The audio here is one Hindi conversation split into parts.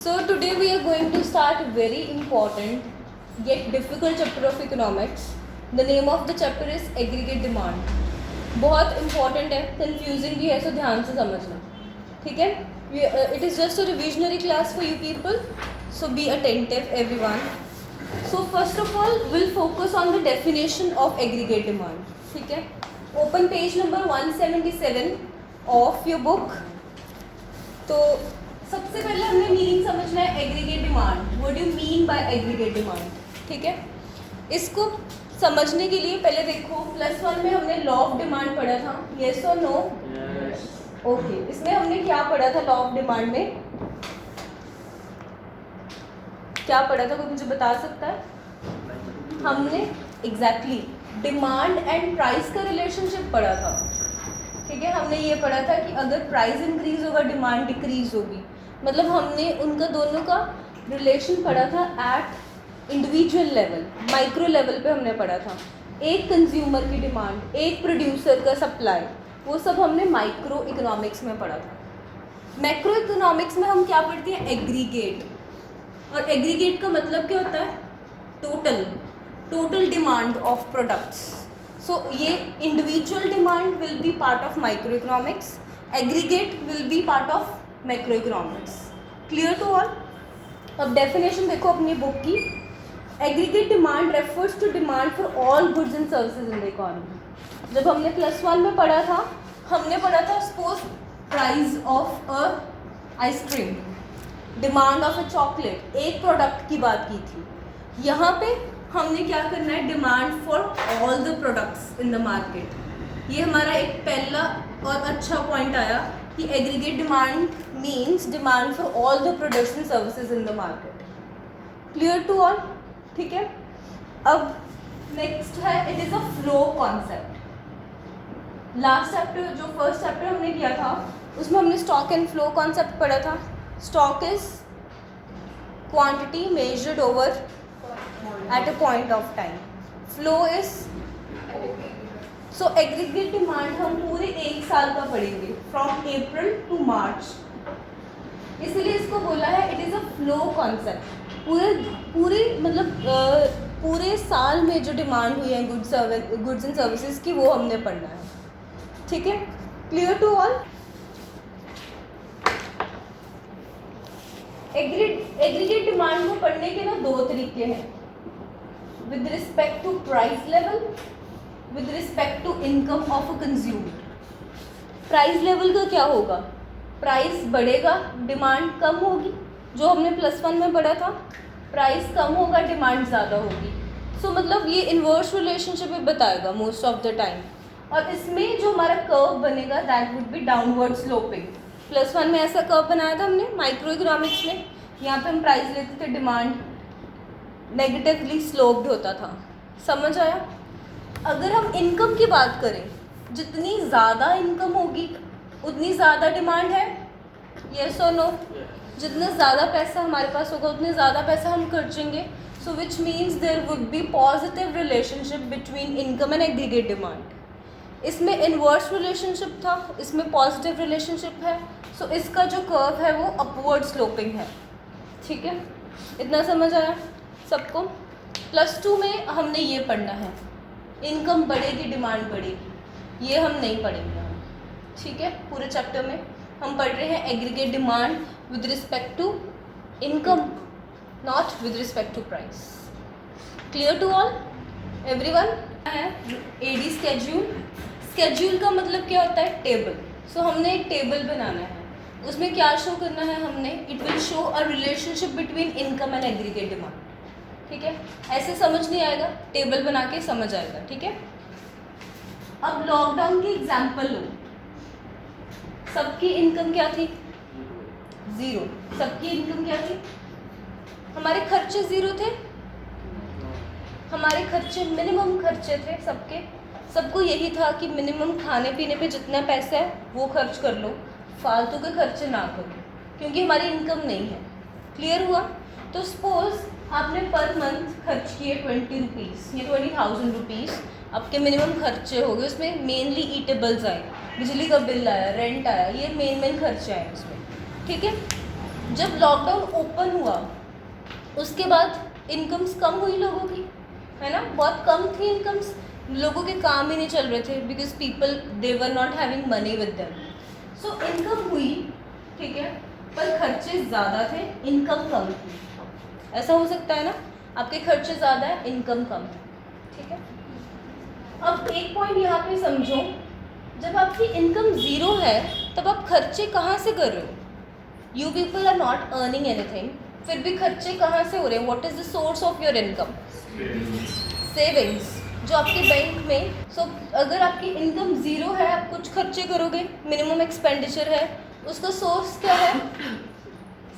So today we are going to start a very important yet difficult chapter of economics. The name of the chapter is aggregate demand. बहुत important है, confusing भी है, so ध्यान से समझना, ठीक है? It is just a revisionary class for you people, so be attentive everyone. So first of all, we'll focus on the definition of aggregate demand, ठीक है? Open page number 177 of your book. तो सबसे पहले हमने मीनिंग समझना है aggregate demand. What do you mean by aggregate demand? ठीक है, इसको समझने के लिए पहले देखो +1 में हमने लॉ ऑफ डिमांड पढ़ा था. यस और नो? ओके, इसमें हमने क्या पढ़ा था? लॉ ऑफ डिमांड में क्या पढ़ा था, कोई मुझे बता सकता है? हमने एग्जैक्टली डिमांड एंड प्राइस का रिलेशनशिप पढ़ा था. ठीक है, हमने ये पढ़ा था कि अगर प्राइस इंक्रीज होगा डिमांड डिक्रीज होगी. मतलब हमने उनका दोनों का रिलेशन पढ़ा था eight individual level, micro level पे हमने पढ़ा था. एक कंज्यूमर की डिमांड, एक प्रोड्यूसर का सप्लाई, वो सब हमने माइक्रो इकोनॉमिक्स में पढ़ा था. मैक्रो इकोनॉमिक्स में हम क्या पढ़ते हैं? एग्रीगेट. और एग्रीगेट का मतलब क्या होता है? Total demand of products. So ये individual demand will be part of micro economics, aggregate will be part of macro economics. Clear to all? अब डेफिनेशन देखो अपनी बुक की. Aggregate demand refers to demand for all goods and services in the economy. जब हमने +1 में पढ़ा था, हमने पढ़ा था suppose price of a ice cream, demand of a chocolate, एक प्रोडक्ट की बात की थी. यहाँ पे हमने क्या करना है? Demand for all the products in the market. ये हमारा एक पहला और अच्छा पॉइंट आया कि aggregate demand means demand for all the products and services in the market. Clear to all? ठीक है. अब नेक्स्ट है, it is a flow concept. Last chapter, जो फर्स्ट चैप्टर हमने किया था, उसमें हमने स्टॉक एंड फ्लो कॉन्सेप्ट पढ़ा था. Stock is quantity measured over at a point of time. Flow is so aggregate demand हम पूरे एक साल का पढ़ेंगे from April to March. इसलिए इसको बोला है it is a flow concept. पूरे मतलब पूरे साल में जो डिमांड हुई है गुड्स एंड सर्विसेज की, वो हमने पढ़ना है. ठीक है, clear to all? Aggregate demand को पढ़ने के ना दो तरीके हैं. With respect to price level, with respect to income of a consumer. Price level का क्या होगा? प्राइस बढ़ेगा, डिमांड कम होगी, जो हमने +1 में पढ़ा था. प्राइस कम होगा, डिमांड ज़्यादा होगी. सो मतलब ये इन्वर्स रिलेशनशिप बताएगा मोस्ट ऑफ द टाइम. और इसमें जो हमारा कर्व बनेगा that would be downward sloping. +1 में ऐसा कर्व बनाया था हमने माइक्रो इकोनॉमिक्स में. यहाँ पे हम प्राइस लेते थे, डिमांड नेगेटिवली स्लोप्ड होता था. समझ आया? अगर हम इनकम की बात करें, जितनी ज़्यादा इनकम होगी उतनी ज़्यादा डिमांड है. यस और नो? जितना ज़्यादा पैसा हमारे पास होगा उतने ज़्यादा पैसा हम खर्चेंगे. So which means there would be positive relationship between income and aggregate demand. इसमें इन्वर्स रिलेशनशिप था, इसमें पॉजिटिव रिलेशनशिप है. सो इसका जो कर्व है वो अपवर्ड स्लोपिंग है. ठीक है, इतना समझ आया सबको? +2 में हमने ये पढ़ना है, इनकम बढ़ेगी डिमांड बढ़ेगी. ये हम नहीं पढ़ेंगे हम. ठीक है, पूरे चैप्टर में हम पढ़ रहे हैं aggregate demand with respect to income, not with respect to price. Clear to all everyone? है एडी स्केड्यूल. स्केड्यूल का मतलब क्या होता है? टेबल. सो हमने एक टेबल बनाना है. उसमें क्या शो करना है हमने? It will show a relationship between income and aggregate demand. ठीक है, ऐसे समझ नहीं आएगा, टेबल बना के समझ आएगा. ठीक है. अब लॉकडाउन की एग्जांपल लो. सबकी इनकम क्या थी? 0. सबकी इनकम क्या थी? हमारे खर्चे 0 थे. हमारे खर्चे मिनिमम खर्चे थे सबके. सबको यही था कि मिनिमम खाने पीने पे जितना पैसा है वो खर्च कर लो, फालतू के खर्चे ना करो, क्योंकि हमारी इनकम नहीं है. क्लियर हुआ? तो सपोज आपने पर मंथ खर्च किए 20 रुपीज़ या 20,000 रुपीज़. आपके मिनिमम खर्चे हो गए. उसमें मेनली ईटेबल्स आए, बिजली का बिल आया, रेंट आया, ये मेन खर्चे आए उसमें. ठीक है. जब लॉकडाउन ओपन हुआ उसके बाद इनकम्स कम हुई लोगों की, है ना, बहुत कम थी इनकम्स, लोगों के काम ही नहीं चल रहे थे because people they were not having money with them. So income हुई, ठीक है, पर खर्चे ज़्यादा थे, इनकम कम थी। ऐसा हो सकता है ना, आपके खर्चे ज़्यादा है, इनकम कम है, ठीक है। अब एक पॉइंट यहाँ पे समझो, जब आपकी इनकम ज़ीरो है तब आप खर्चे कहाँ से कर रहे हो? You people are not earning anything, फिर भी खर्चे कहाँ से हो रहे हैं? What is the source of your income? Savings, जो आपके बैंक में। सो अगर आपकी इनकम ज़ीरो है, आप कुछ खर्चे करोगे, मिनिमम एक्सपेंडिचर है, उसका सोर्स क्या है?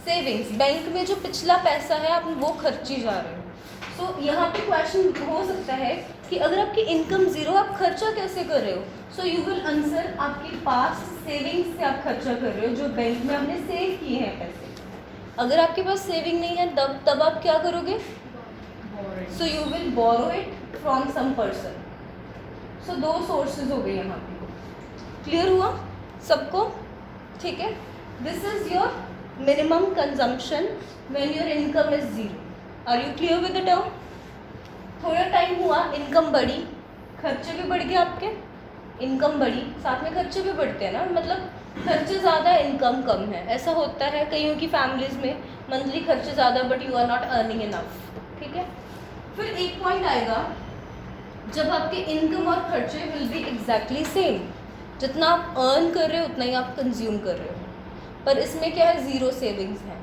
सेविंग्स। बैंक में जो पिछला पैसा है आप वो खर्ची जा रहे हो। सो यहाँ पे क्वेश्चन हो सकता है कि अगर आपकी इनकम ज़ीरो, आप खर्चा कैसे कर रहे हो? सो यू विल आंसर आपके पास सेविंग्स से आप खर्चा कर रहे हो, जो बैंक में आपने सेव किए हैं पैसे। अगर आपके पास सेविंग नहीं है तब आप क्या करोगे? So you will borrow it from some person. So दो सोर्सेज हो गए यहाँ पे। क्लियर हुआ सबको? ठीक है, this is your minimum consumption when your income is zero. Are you clear with the term? थोड़ा टाइम हुआ, इनकम बढ़ी, खर्चे भी बढ़ गए आपके, इनकम बढ़ी, साथ में खर्चे भी बढ़ते हैं ना, मतलब खर्चे ज़्यादा इनकम कम है। ऐसा होता है कईयों की फैमिलीज़ में, मंथली खर्चे ज़्यादा but you are not earning enough, ठीक है। फिर एक पॉइंट आएगा जब आपके इनकम और खर्चे विल बी एग्जैक्टली सेम, जितना आप अर्न कर रहे हो उतना ही आप कंज्यूम कर रहे हो, पर इसमें क्या है? ज़ीरो सेविंग्स है।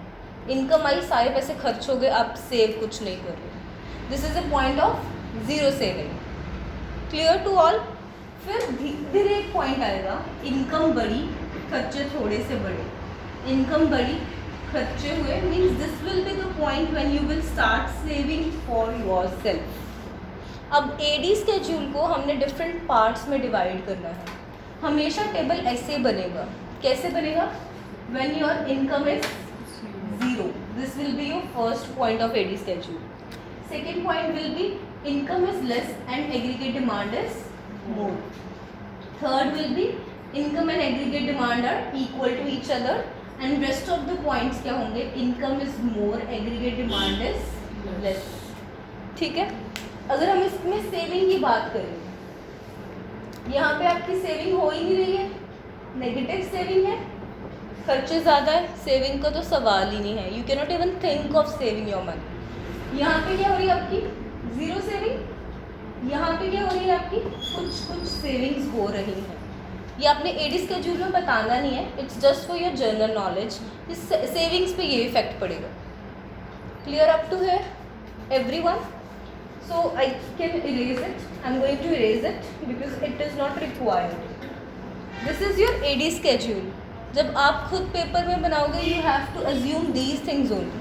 इनकम आई, सारे पैसे खर्च हो गए, आप सेव कुछ नहीं कर रहे हो। This is a point of zero saving. Clear to all? फिर धीरे एक पॉइंट आएगा, इनकम बढ़ी, खर्चे थोड़े से बढ़े, इनकम बढ़ी, खर्चे हुए, means this will be the point when you will start saving for yourself. अब एडी स्केड्यूल को हमने डिफरेंट पार्ट्स में डिवाइड करना है। हमेशा टेबल ऐसे बनेगा, कैसे बनेगा? When your income is zero, this will be your first point of AD schedule. Second point will be income is less and aggregate demand is more. Third will be income and aggregate demand are equal to each other, and rest of the points क्या होंगे? Income is more, aggregate demand is less. ठीक है, अगर हम इसमें सेविंग की बात करें, यहाँ पे आपकी सेविंग हो ही नहीं रही है, नेगेटिव सेविंग है, खर्चे ज़्यादा है, सेविंग का तो सवाल ही नहीं है। You can not even think of saving your money. यहाँ पे क्या हो रही है आपकी? Zero saving. यहाँ पे क्या हो रही है आपकी? कुछ सेविंग्स हो रही हैं। ये आपने एडी स्केड्यूल में बताना नहीं है, it's just for your general knowledge. इस सेविंग्स पे ये इफेक्ट पड़ेगा। Clear up to here everyone? So I can erase it, I am going to erase it because it is not required. This is your AD schedule. जब आप खुद पेपर में बनाओगे, you have to assume these things only,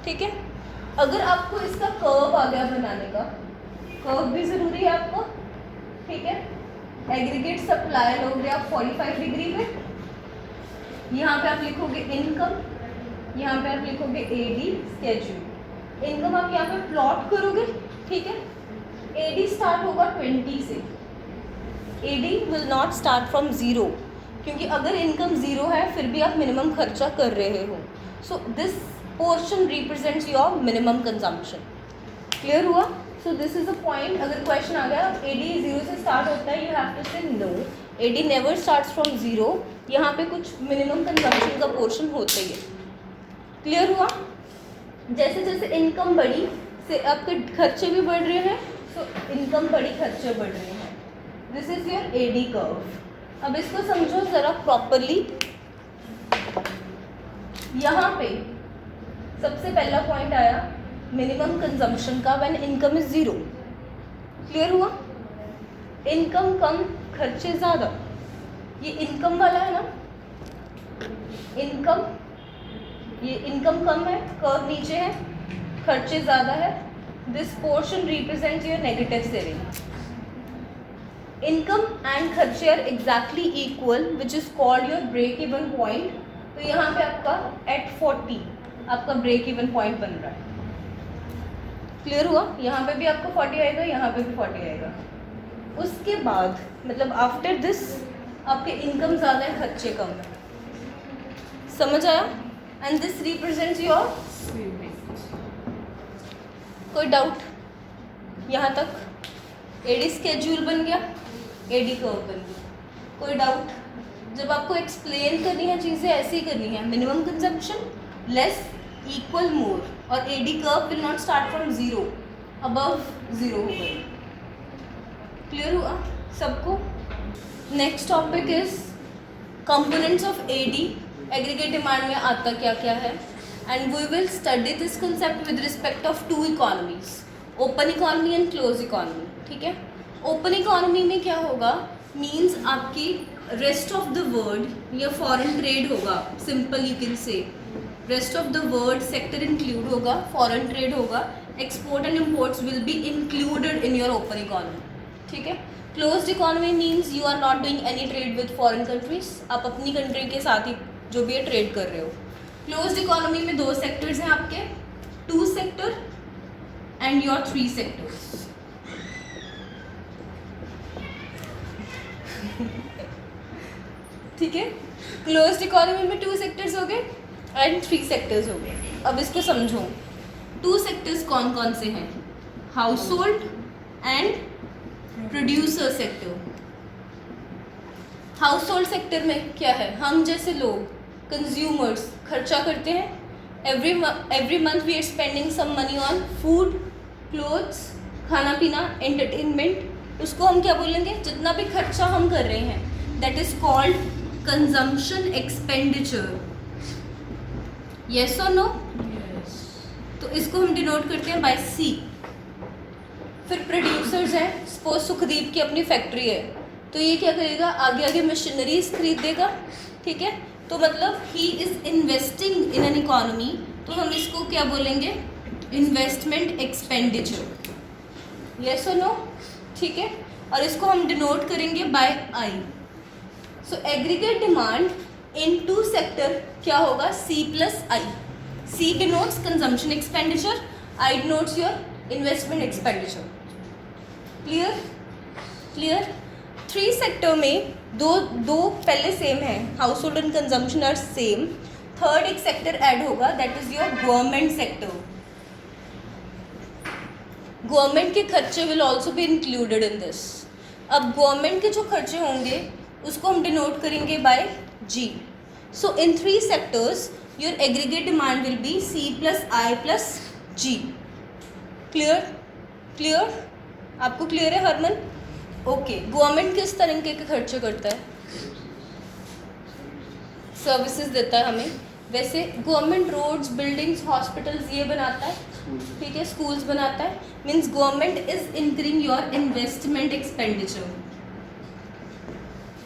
ठीक है। अगर आपको इसका कर्व आ गया बनाने का, कर्व भी ज़रूरी है आपको, ठीक है। एग्रीगेट सप्लाई लोगे आप 45 डिग्री पे, यहाँ पे आप लिखोगे इनकम, यहाँ पे आप लिखोगे एडी स्केड्यूल। इनकम आप यहाँ पे प्लॉट करोगे, ठीक है। एडी स्टार्ट होगा 20 से, AD will not start from zero, क्योंकि अगर इनकम ज़ीरो है फिर भी आप मिनिमम खर्चा कर रहे हो। So this portion represents your minimum consumption. Clear हुआ? So this is a point. अगर क्वेश्चन आ गया एडी ज़ीरो से स्टार्ट होता है, you have to say no, AD never starts from zero. यहाँ पे कुछ मिनिमम कंजम्पशन का पोर्शन होता ही है। क्लियर हुआ? जैसे जैसे इनकम बढ़ी से आपके खर्चे भी बढ़ रहे हैं, सो इनकम बढ़ी, खर्चे बढ़ रहे हैं। This is your AD curve. अब इसको समझो ज़रा प्रॉपरली। यहाँ पे सबसे पहला पॉइंट आया मिनिमम कंजम्पशन का, when income is zero. Clear हुआ? इनकम कम, खर्चे ज़्यादा। ये इनकम वाला है ना, इनकम, ये इनकम कम है, कर्व नीचे है, खर्चे ज़्यादा है। This portion represents your negative saving. Income and खर्चे are exactly equal, which is called your break even point. तो यहाँ पे आपका एट 40 आपका ब्रेक इवन पॉइंट बन रहा है। क्लियर हुआ? यहाँ पे भी आपको 40 आएगा, यहाँ पे भी 40 आएगा। उसके बाद मतलब आफ्टर दिस आपके इनकम ज़्यादा है, खर्चे कम है। समझ आया? एंड दिस रिप्रेजेंट्स योर, कोई डाउट यहाँ तक? एडी स्केड्यूल बन गया, एडी कर्व बन गया, कोई डाउट? जब आपको एक्सप्लेन करनी है चीज़ें ऐसे ही करनी है, minimum consumption less equal more, और AD curve will not start from zero, above zero हो गई। क्लियर हुआ सबको? Next topic is components of AD, aggregate demand में आता क्या क्या है, and we will study this concept with respect of to economies, open economy and close economy. ठीक है, ओपन इकोनॉमी में क्या होगा, मीन्स आपकी रेस्ट ऑफ द वर्ल्ड या फॉरेन ट्रेड होगा, simple you can say rest of the world sector include होगा, फॉरेन ट्रेड होगा, export and imports will be included in your open economy. ठीक है, closed economy means you are not doing any trade with foreign countries, आप अपनी कंट्री के साथ ही जो भी है ट्रेड कर रहे हो। क्लोज्ड इकोनॉमी में दो सेक्टर्स हैं आपके, two sector and your three sectors. ठीक है, क्लोज्ड इकोनॉमी में टू सेक्टर्स हो गए एंड थ्री सेक्टर्स हो गए। अब इसको समझो, टू सेक्टर्स कौन कौन से हैं, house hold and producer sector. House hold sector में क्या है, हम जैसे लोग कंज्यूमर्स खर्चा करते हैं, every month we are spending some money on food, clothes, खाना पीना, एंटरटेनमेंट, उसको हम क्या बोलेंगे, जितना भी खर्चा हम कर रहे हैं that is called consumption expenditure. Yes और नो? तो इसको हम डिनोट करते हैं बाय सी। फिर प्रोड्यूसर्स हैं, सपोज सुखदीप की अपनी फैक्ट्री है, तो ये क्या करेगा, आगे आगे मशीनरीज खरीदेगा। ठीक है, तो मतलब he is investing in an economy, तो हम इसको क्या बोलेंगे, इन्वेस्टमेंट एक्सपेंडिचर। यस और नो? ठीक है, और इसको हम डिनोट करेंगे by I. So aggregate demand in two sector क्या होगा, C plus I. C denotes consumption expenditure, I denotes your investment expenditure. Clear? Clear? Three sector में दो पहले सेम है, household and consumption are same, third एक सेक्टर ऐड होगा that is your government sector. Government के खर्चे will also be included in this. अब गवर्नमेंट के जो खर्चे होंगे उसको हम डिनोट करेंगे by G. So in three sectors your aggregate demand will be C plus I plus G. Clear? Clear? आपको क्लियर है हरमन? ओके, गवर्नमेंट किस तरीके के खर्चे करता है, सर्विसेज देता है हमें। वैसे गवर्नमेंट रोड्स, बिल्डिंग्स, हॉस्पिटल्स ये बनाता है, ठीक है, स्कूल्स बनाता है, means government is increasing your investment expenditure.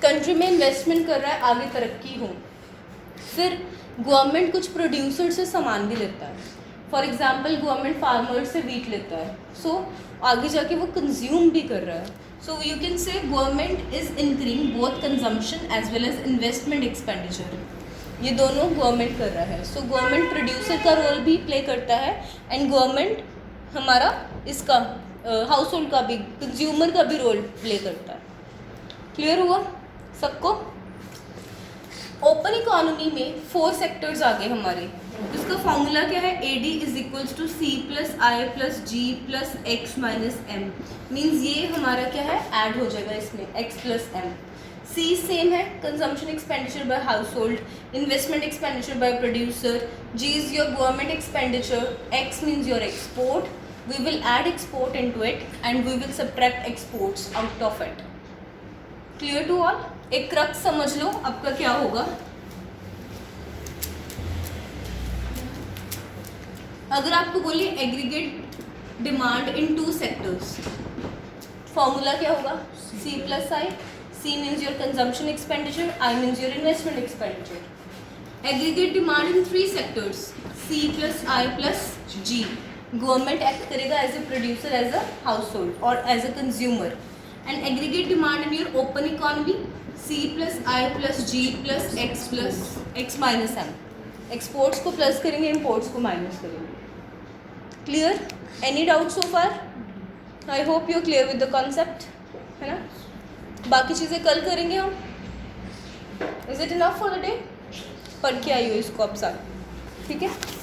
Country में इन्वेस्टमेंट कर रहा है, आगे तरक्की हो। फिर गवर्नमेंट कुछ प्रोड्यूसर से सामान भी लेता है, फॉर एग्जाम्पल गवर्नमेंट फार्मर से वीट लेता है, सो आगे जाके वो कंज्यूम भी कर रहा है। So you can say government is increasing both consumption as well as investment expenditure, ये दोनों गवर्नमेंट कर रहा है। सो गवर्नमेंट प्रोड्यूसर का रोल भी प्ले करता है एंड गवर्नमेंट हमारा इसका हाउस होल्ड का भी, कंज्यूमर का भी रोल प्ले करता है। क्लियर हुआ सबको? ओपन इकोनॉमी में फोर सेक्टर्स आ गए हमारे। इसका फॉर्मूला क्या है, A D is equals to C plus I plus G plus X minus M. Means ये हमारा क्या है, ऐड हो जाएगा इसमें X plus M. C same है, consumption expenditure by household, investment expenditure by producer, G is your government expenditure, X means your export, we will add export into it and we will subtract exports out of it. Clear to all? एक क्रक्स समझ लो आपका क्या होगा। अगर आपको बोलिए aggregate demand in two sectors, formula क्या होगा, C plus I. C means your consumption expenditure, I means your investment expenditure. Aggregate demand in three sectors, C plus I plus G. Government act करेगा as a producer, as a हाउस होल्ड और as a consumer. And aggregate demand in your open economy, C plus I plus G plus X minus M. Exports को प्लस करेंगे, इम्पोर्ट्स को माइनस करेंगे। Clear? Any doubt so far? I hope you clear with the concept, है ना? बाकी चीज़ें कल करेंगे हम। Is it enough for the day? पढ़ के आई हो इसको अब साथ। ठीक है।